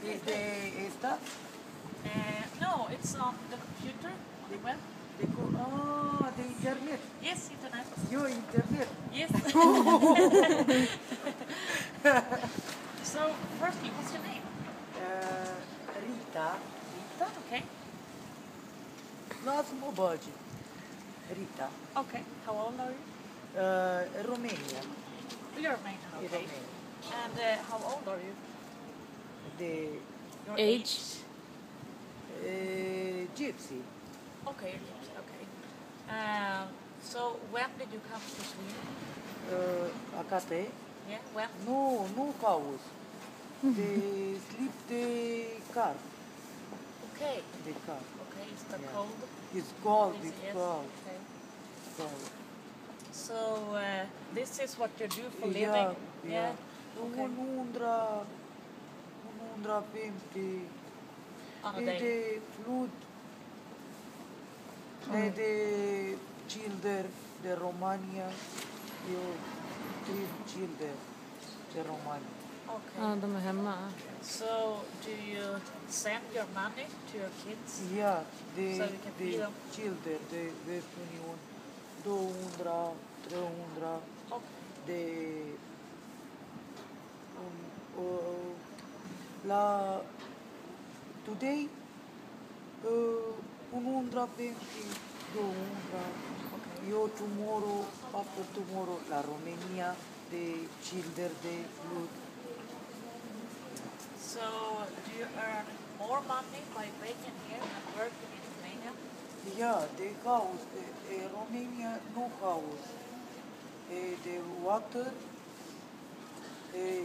De esta? No, it's on the computer, on the web. De internet. Yes, internet. Yo, internet. Yes. So, firstly, what's your name? Rita. Rita, okay. Last Mobaji. Rita. Okay, how old are you? Romania. You're Romanian, okay. And how old are you? Your Age? Gypsy. Okay, okay. So, when did you come to Sweden? Acate? Yeah, when? No house. They sleep the car. Okay. The car. Okay, is that Yeah. cold? It's cold. Yes, It's yes, cold. okay. Cold. So, this is what you do for Yeah, living? yeah. Okay. 150. On a E day? de flood. E de children de Romania. Eu 3 children de Romania. Okay. Ja, de är hemma. So, do you send your money to your kids? Yeah, de, So we can feed de them. children de West Union. 200, 300 Okay. de la today 150, 200. Yo tomorrow, after tomorrow, la Romania, the children, the flood. So, do you earn more money by working here and working in Romania? Yeah, the house, Romania, no house. The water, Okay.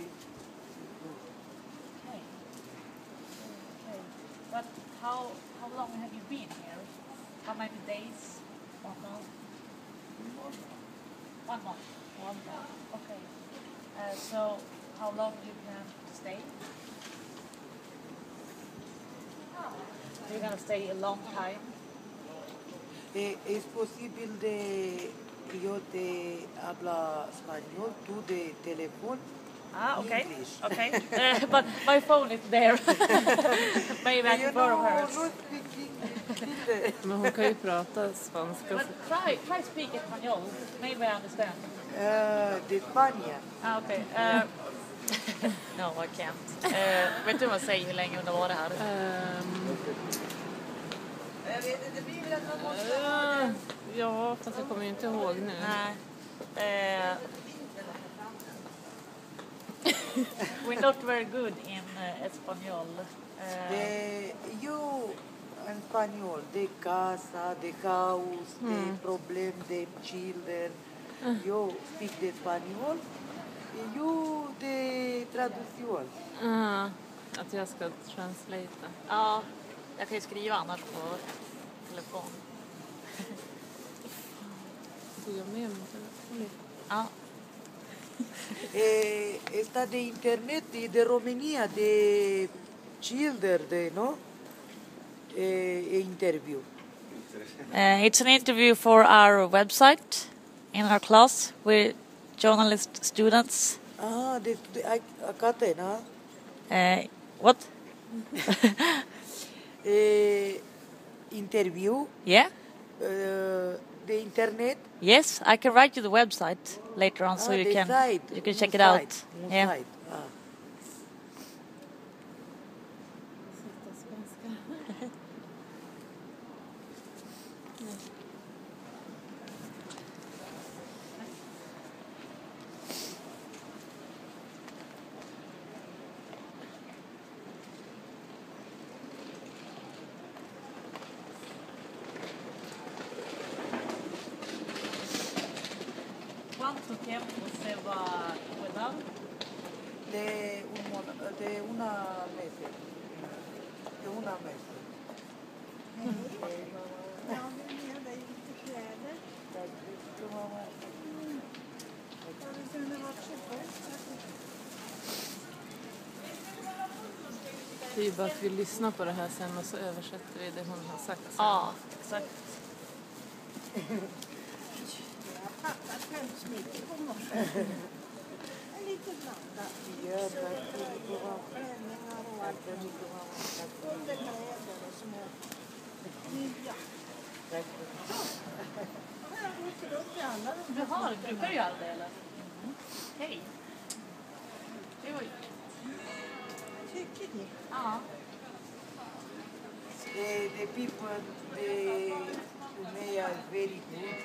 Okay. But how long have you been here? How many days? 1 month? 1 month. 1 month. Okay. So, how long do you plan to stay? You're gonna stay a long time. es posible de yo te habla español, tú de teléfono. Ah, okay. English. Okay. But my phone is there. Maybe I You can borrow know, hers. no speak English either. Men hon kan ju prata spanska. But try speak Espanol. Maybe I understand. De España. Ah, okay. No, I can't. Vet du vad jag säger hur länge hon har varit här? Ja, fast jag kommer ju inte ihåg nu. Nej. We're not very good in Espanol. Yo en español, de casa, de house, de problem, de children. Yo speak de español. Yo de traducción. Att jag ska translata. Ja, jag kan ju skriva annars på telefon. Tog jag med min telefon? Ja. Esta de internet y de Romania, de children, de, ¿no? Interview. It's an interview for our website in our class. We're journalist students. Ah, acá te, ¿no? What? Interview. Yeah? The internet. Yes, I can write you the website later on so you the can site, check it site, out. Yeah. site. Ah. Sitta spanska. ¿Cuánto tiempo se va a quedar? De una mes. De una mes. Ja, vi är med dig lite kläder. Ja, det kunde varit så gott. Det är ju bara att vi lyssnar på det här sen och så översätter vi det hon har sagt sen. Ja, exakt. Jag fattar skämtsmycket på morse. Lite blandat. Ja, tack. Klänningar och allt. Brukar du göra det eller? Hej. Det var ju... Tycker det. Ja. The people, they, to me, are very good.